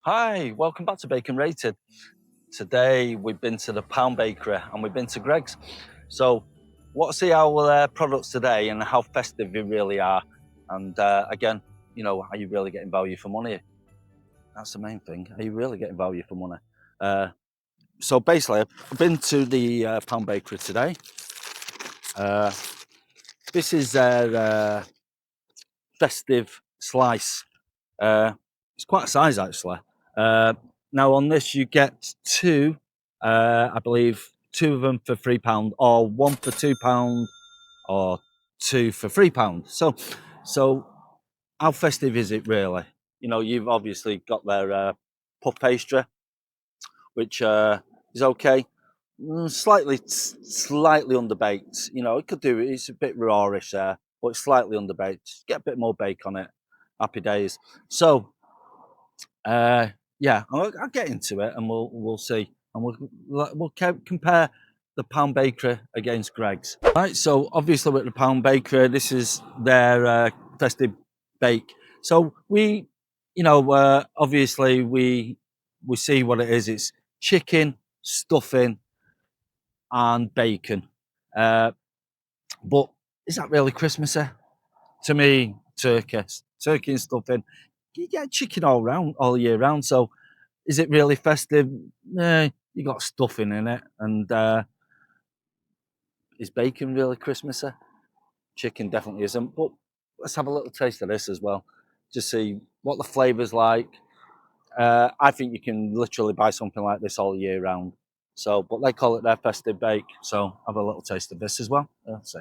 Hi, welcome back to Bacon Rated. Today we've been to the Pound Bakery and we've been to Greggs. So, want to see our products today and how festive they really are. And again, are you really getting value for money? That's the main thing. Are you really getting value for money? So basically, I've been to the Pound Bakery today. This is their festive slice. It's quite a size actually. Now on this you get two, I believe two of them for £3, or one for £2, or two for £3. So how festive is it really? You've obviously got their puff pastry, which is okay. Slightly underbaked. It could do. It's a bit rawish there, but it's slightly underbaked. Get a bit more bake on it. Happy days. So yeah, I'll get into it, and we'll see, and we'll compare the Pound Bakery against Greggs. Right, so obviously with the Pound Bakery, this is their festive bake. So obviously we see what it is. It's chicken, stuffing, and bacon. But is that really Christmassy? To me, turkey and stuffing. You get chicken all year round. So is it really festive? You got stuffing in it, and is bacon really Christmassy? Chicken definitely isn't. But let's have a little taste of this as well, to see what the flavour's like. I think you can literally buy something like this all year round. So, but they call it their festive bake. So, have a little taste of this as well. Let's see.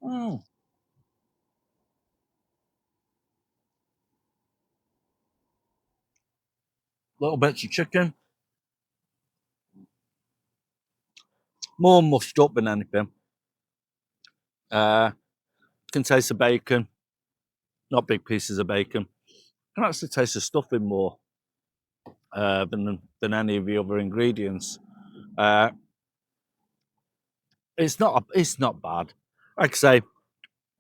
Mm, little bits of chicken, more mushed up than anything. Can taste the bacon, not big pieces of bacon. Can actually taste the stuffing more than any of the other ingredients. Uh, it's not bad. Like I say,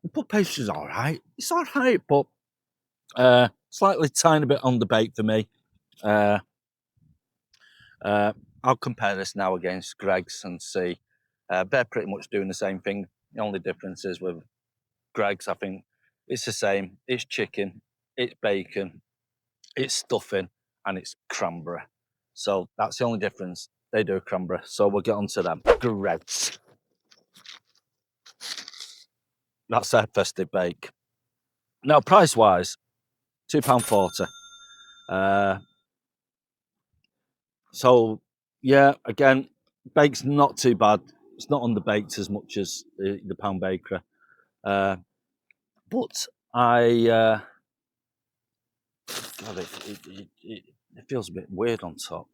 the puff pastry's all right. It's all right, but slightly tiny bit underbaked for me. Uh, uh, I'll compare this now against Greggs and see. They're pretty much doing the same thing. The only difference is with Greggs, I think it's the same. It's chicken, it's bacon, it's stuffing, and it's cranberry. So that's the only difference. They do cranberry. So we'll get on to them. Greggs. That's their festive bake. Now, price wise, £2.40. Uh, so, yeah, again, bake's not too bad. It's not underbaked as much as the Pound Bakery. Uh, but God, it feels a bit weird on top.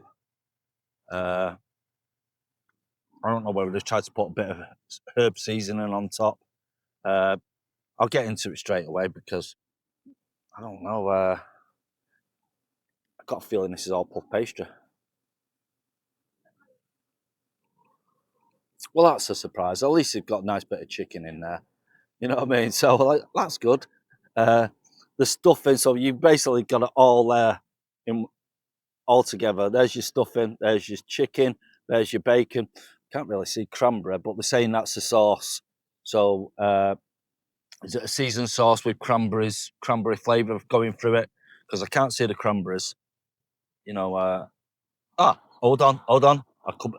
Uh, I don't know whether they've tried to put a bit of herb seasoning on top. Uh, I'll get into it straight away because I don't know. I've got a feeling this is all puff pastry. Well, that's a surprise. At least you've got a nice bit of chicken in there. You know what I mean? So that's good. Uh, the stuffing, so you've basically got it all there in all together. There's your stuffing, there's your chicken, there's your bacon. Can't really see cranberry, but they're saying that's the sauce. So is it a seasoned sauce with cranberry flavour going through it? Because I can't see the cranberries. Hold on.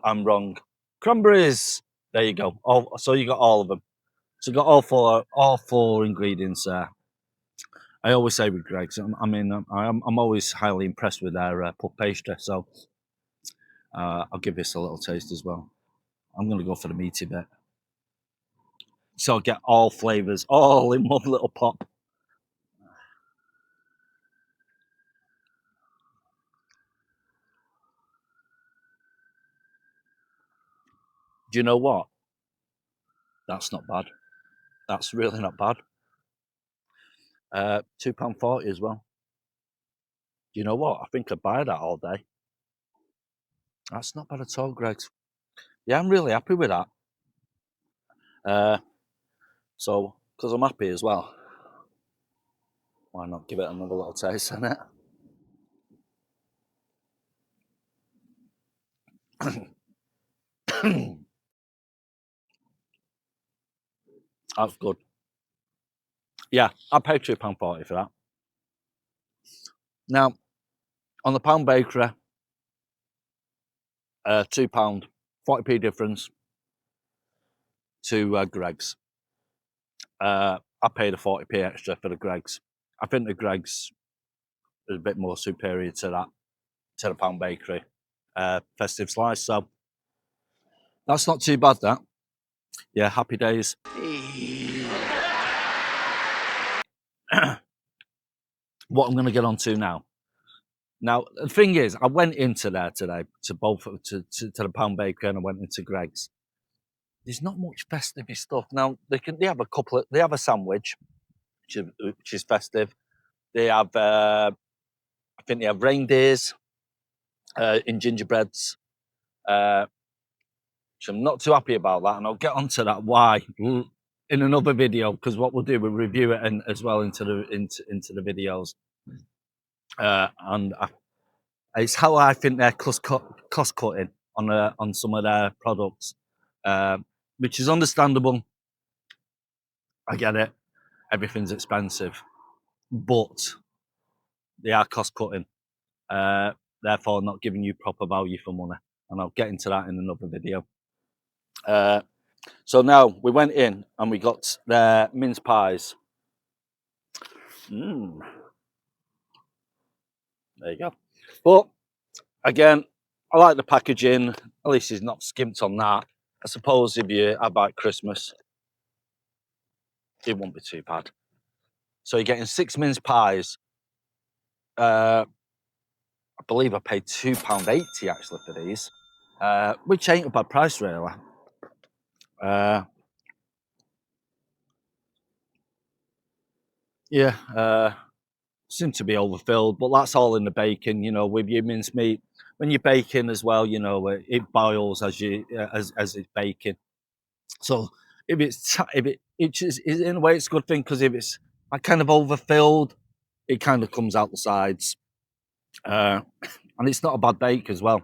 I'm wrong. Cranberries. There you go. So you got all of them. So you got all four ingredients there. I always say with Greggs, I'm always highly impressed with their puff pastry. So I'll give this a little taste as well. I'm going to go for the meaty bit. So I get all flavours all in one little pot. Do you know what? That's not bad. That's really not bad. £2.40 as well. Do you know what? I think I'd buy that all day. That's not bad at all, Greggs. Yeah, I'm really happy with that. Uh, so, because I'm happy as well, why not give it another little taste in it? That's good. Yeah, I paid £2.40 for that. Now, on the Pound Bakery, £2, 40p difference to Greggs. I paid a 40p extra for the Greggs. I think the Greggs is a bit more superior to that, to the Pound Bakery festive slice. So that's not too bad, that. Yeah, happy days. What I'm going to get on to now. Now, the thing is, I went into there today to the Pound Bakery, and I went into Greggs. There's not much festive stuff. Now, they have a couple of, they have a sandwich, which is festive. They have, I think they have reindeers in gingerbreads, which I'm not too happy about that, and I'll get onto that why in another video, because what we'll do, we'll review it and as well into the videos, and it's how I think they're cost cutting on some of their products, which is understandable. I get it. Everything's expensive, but they are cost cutting, therefore not giving you proper value for money. And I'll get into that in another video. So now we went in and we got their mince pies. There you go. But again, I like the packaging. At least it's not skimped on that. I suppose if you have like Christmas, it won't be too bad. So you're getting 6 mince pies. I believe I paid £2.80 actually for these, which ain't a bad price really. Yeah, seem to be overfilled, but that's all in the baking. You know, with your mince meat, when you're baking as well, you know, it boils as as it's baking. So if it's just, in a way, it's a good thing, because if it's like kind of overfilled, it kind of comes out the sides, and it's not a bad bake as well.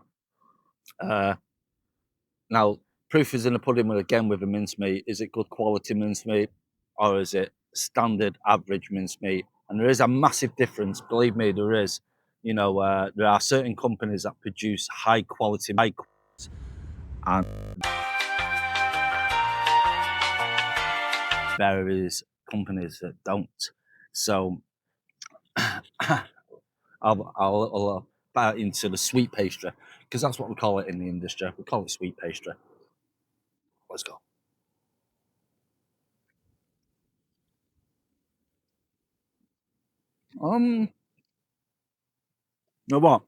Now, proof is in the pudding with a mincemeat. Is it good quality mincemeat, or is it standard average mincemeat? And there is a massive difference. Believe me, there is. You know, there are certain companies that produce high quality, and various companies that don't. So I'll buy into the sweet pastry, because that's what we call it in the industry. We call it sweet pastry. Let's go. You know what?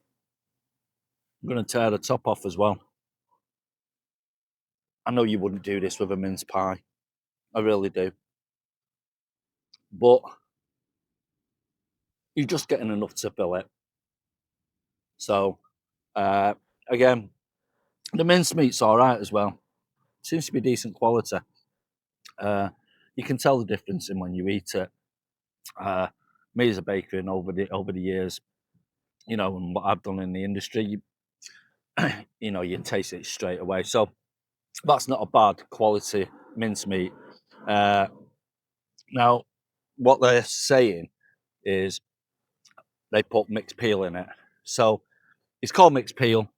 I'm going to tear the top off as well. I know you wouldn't do this with a mince pie. I really do. But you're just getting enough to fill it. So, uh, again, the mincemeat's all right as well. Seems to be decent quality. You can tell the difference in when you eat it. Me as a baker, and over the years, you know, and what I've done in the industry, you know, you taste it straight away. So that's not a bad quality mincemeat. Now, what they're saying is they put mixed peel in it. So it's called mixed peel,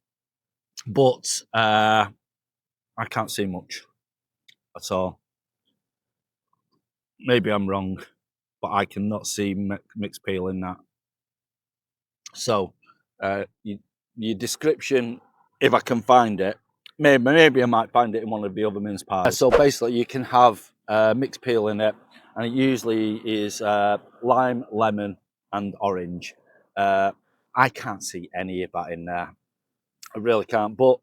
but I can't see much at all. Maybe I'm wrong, but I cannot see mixed peel in that. So your description, if I can find it, maybe I might find it in one of the other mince pies. So basically, you can have mixed peel in it, and it usually is lime, lemon, and orange. I can't see any of that in there. I really can't. But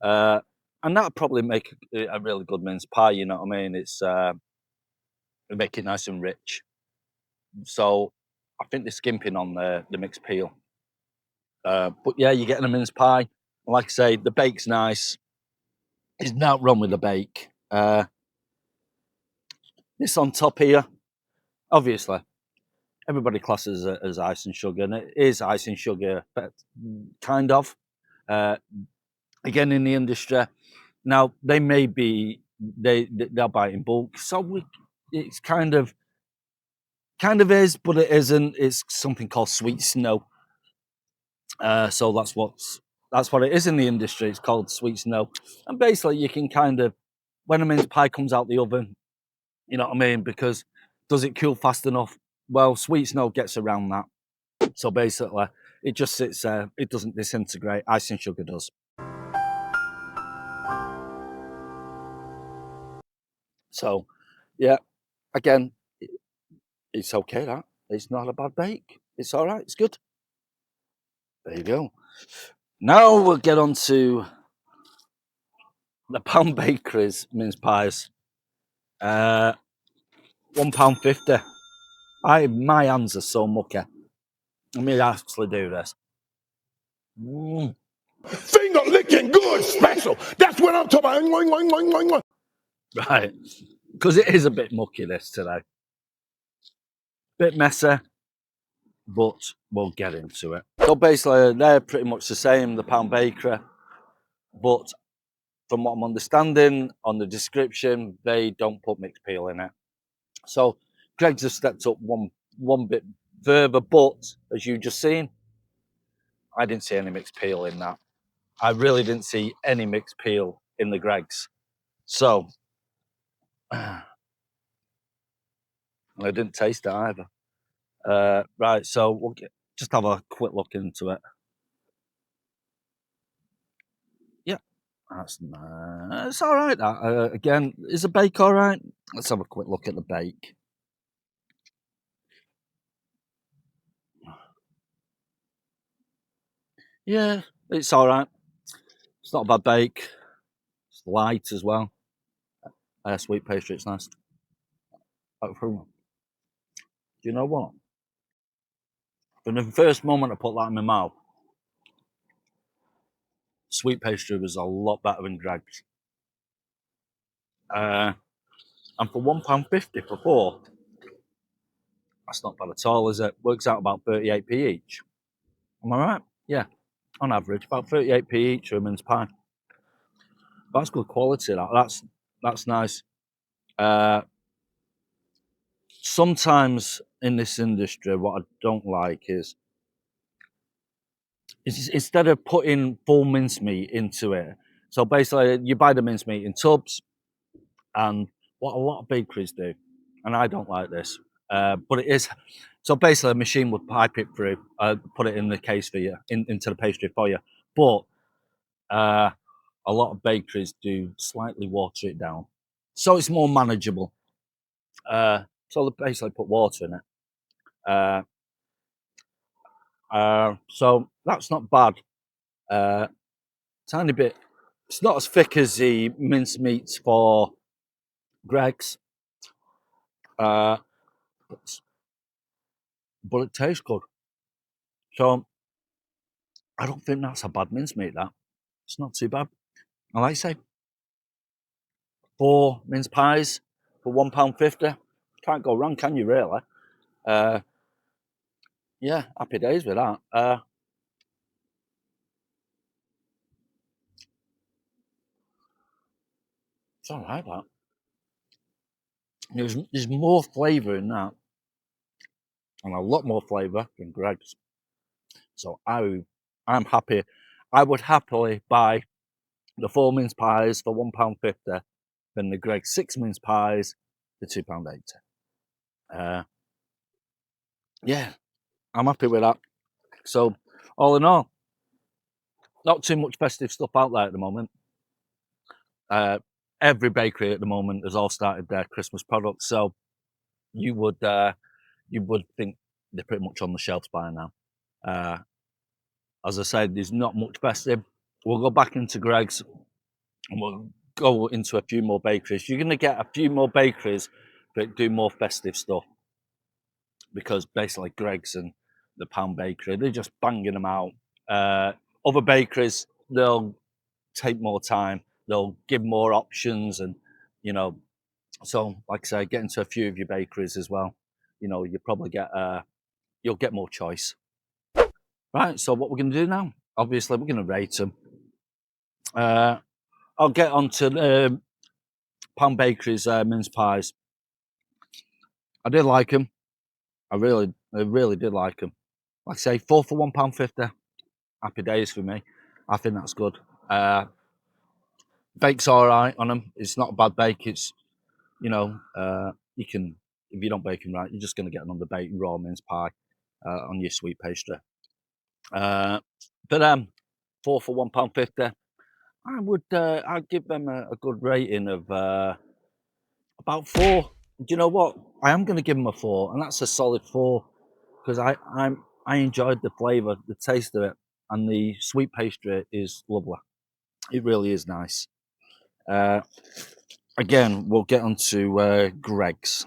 and that'll probably make a really good mince pie. You know what I mean? It's make it nice and rich. So I think they're skimping on the mixed peel. But yeah, you're getting a mince pie. Like I say, the bake's nice. There's not wrong with the bake. This on top here, obviously, everybody classes it as ice and sugar, and it is ice and sugar, but kind of. again in the industry. Now they may be they'll buy it in bulk, so it's kind of is, but it isn't. It's something called sweet snow. So that's what it is in the industry. It's called sweet snow, and basically you can kind of, when a mince pie comes out the oven, you know what I mean? Because does it cool fast enough? Well, sweet snow gets around that. So basically, it just sits there. It doesn't disintegrate. Icing sugar does. So, yeah, again, it's okay. That it's not a bad bake. It's all right. It's good. There you go. Now we'll get on to the Pound Bakery's mince pies. £1.50. My hands are so mucky. Let me actually do this. Finger licking good special. That's what I'm talking about. Right, because it is a bit mucky this today. Bit messy, but we'll get into it. So basically, they're pretty much the same, the Pound Bakery, but from what I'm understanding on the description, they don't put mixed peel in it. So Greggs has stepped up one bit further, but as you just seen, I didn't see any mixed peel in that. I really didn't see any mixed peel in the Greggs. So I didn't taste it either. Right, so we'll just have a quick look into it. Yeah, that's nice. It's all right. That again, is the bake all right? Let's have a quick look at the bake. Yeah, it's all right. It's not a bad bake. It's light as well. Sweet pastry, it's nice. Do you know what? From the first moment I put that in my mouth, sweet pastry was a lot better than Greggs. And for £1.50 for four, that's not bad at all, is it? Works out about 38p each. Am I right? Yeah, on average, about 38p each for a mince pie. That's good quality. That's nice. Sometimes in this industry, what I don't like is instead of putting full mincemeat into it. So basically, you buy the mincemeat in tubs, and what a lot of bakeries do, and I don't like this, but it is. So basically, a machine would pipe it through, put it in the case for you, into the pastry for you. But a lot of bakeries do slightly water it down, so it's more manageable. So they basically put water in it. So that's not bad. Tiny bit. It's not as thick as the mince meats for Greggs, but it tastes good. So I don't think that's a bad mincemeat. That it's not too bad. And like I say, 4 mince pies for £1.50. Can't go wrong, can you? Really? Uh, yeah, happy days with that. It's all right. That there's more flavour in that, and a lot more flavour than Greggs. So I'm happy. I would happily buy the 4 mince pies for £1.50 than the Greggs 6 mince pies for £2.80. Yeah, I'm happy with that. So all in all, not too much festive stuff out there at the moment. Every bakery at the moment has all started their Christmas products, so you would think they're pretty much on the shelves by now. As I said, there's not much festive. We'll go back into Greggs and we'll go into a few more bakeries. You're going to get a few more bakeries that do more festive stuff because basically Greggs and the Pound Bakery, they're just banging them out. Other bakeries, they'll take more time. They'll give more options, and so like I say, get into a few of your bakeries as well. You probably you'll get more choice. Right. So what we're going to do now? Obviously, we're going to rate them. I'll get on to Pound Bakery's mince pies. I did like them. I really did like them. Like I say, 4 for £1.50. Happy days for me. I think that's good. Bake's all right on them. It's not a bad bake. It's, you can, if you don't bake them right, you're just going to get an underbaked raw mince pie on your sweet pastry. But 4 for £1.50. I'd give them a good rating of about 4. Do you know what? I am going to give them a 4, and that's a solid 4 because I enjoyed the flavour, the taste of it, and the sweet pastry is lovely. It really is nice. Again, we'll get on to Greggs.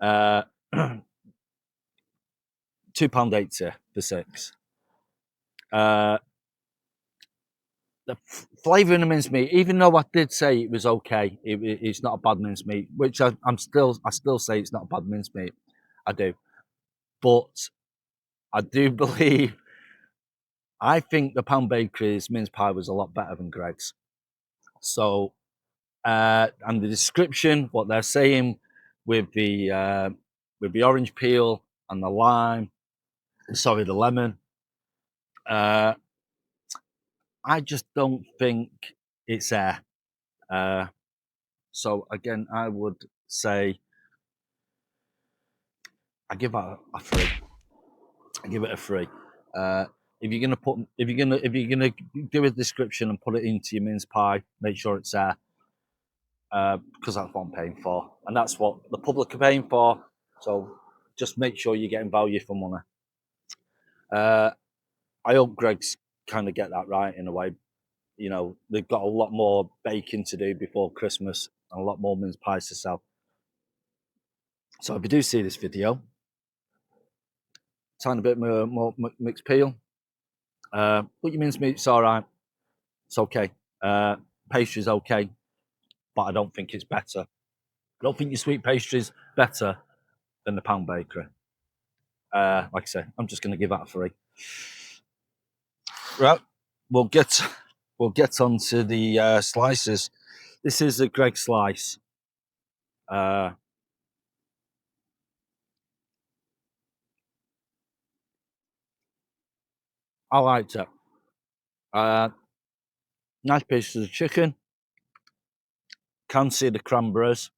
£2.80 for 6. The flavour in the mincemeat, even though I did say it was okay, it's not a bad mincemeat, which I still say it's not a bad mincemeat. I do, but I do believe. I think the Pound Bakery's mince pie was a lot better than Greggs. So, and the description, what they're saying with the orange peel and the lime, the lemon, I just don't think it's there. So again, I would say I give it a 3. I give it a 3. If you're gonna do a description and put it into your mince pie, make sure it's there. Because that's what I'm paying for, and that's what the public are paying for. So just make sure you're getting value for money. I hope Greggs kind of get that right in a way. They've got a lot more baking to do before Christmas and a lot more mince pies to sell. So if you do see this video, tiny bit more mixed peel. Put your mince meat's all right. It's okay. Pastry's okay, but I don't think it's better. I don't think your sweet pastry's better than the Pound Bakery. Like I say, I'm just going to give that a 3. Right, we'll get on to the slices. This is a Greggs slice. I liked it. Nice pieces of chicken. Can see the cranberries.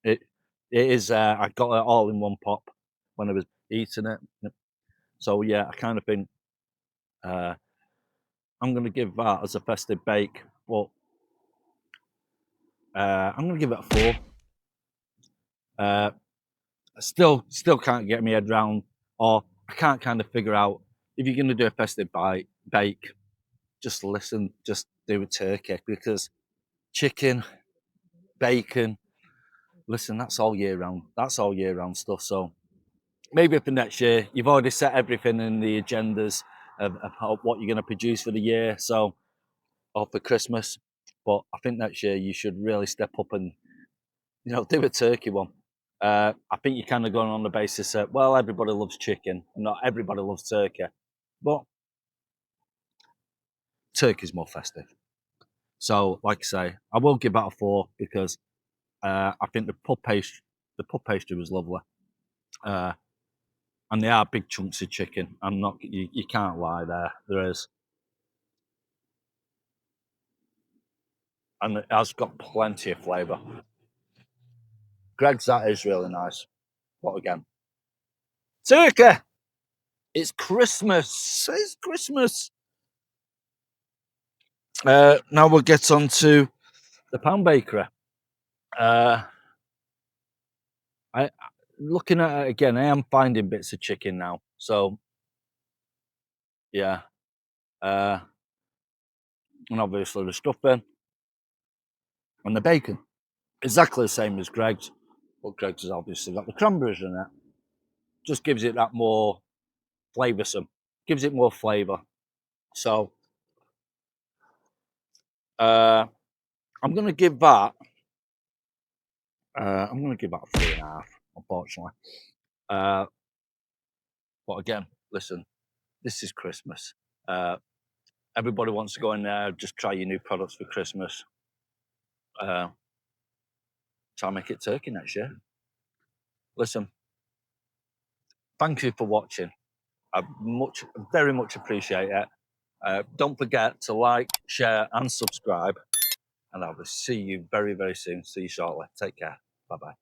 It is. I got it all in one pop when I was eating it. So yeah, I kind of think I'm going to give that as a festive bake, but I'm going to give it a 4. I still can't get my head around, or I can't kind of figure out if you're going to do a festive bake. Just do a turkey, because chicken, bacon. Listen, that's all year round. That's all year round stuff. So maybe for next year, you've already set everything in the agendas of what you're going to produce for the year. So, or for Christmas. But I think next year you should really step up and do a turkey one. I think you're kind of going on the basis that, well, everybody loves chicken, and not everybody loves turkey, but turkey's more festive. So, like I say, I will give that a 4 because I think the puff pastry was lovely, and they are big chunks of chicken. You can't lie there. There is, and it has got plenty of flavour. Greggs, that is really nice. What again? Turkey. It's Christmas. It's Christmas. Now we'll get on to the Pound Bakery. I looking at it again, I am finding bits of chicken now. So yeah. And obviously the stuffing and the bacon. Exactly the same as Greggs. But Greggs has obviously got the cranberries in it. Just gives it that more flavoursome. Gives it more flavour. So I'm gonna give that a 3.5, unfortunately. But again, listen, this is Christmas. Everybody wants to go in there, just try your new products for Christmas. Try and make it turkey next year. Listen, thank you for watching. I very much appreciate it. Don't forget to like, share, and subscribe. And I will see you very, very soon. See you shortly. Take care. Bye-bye.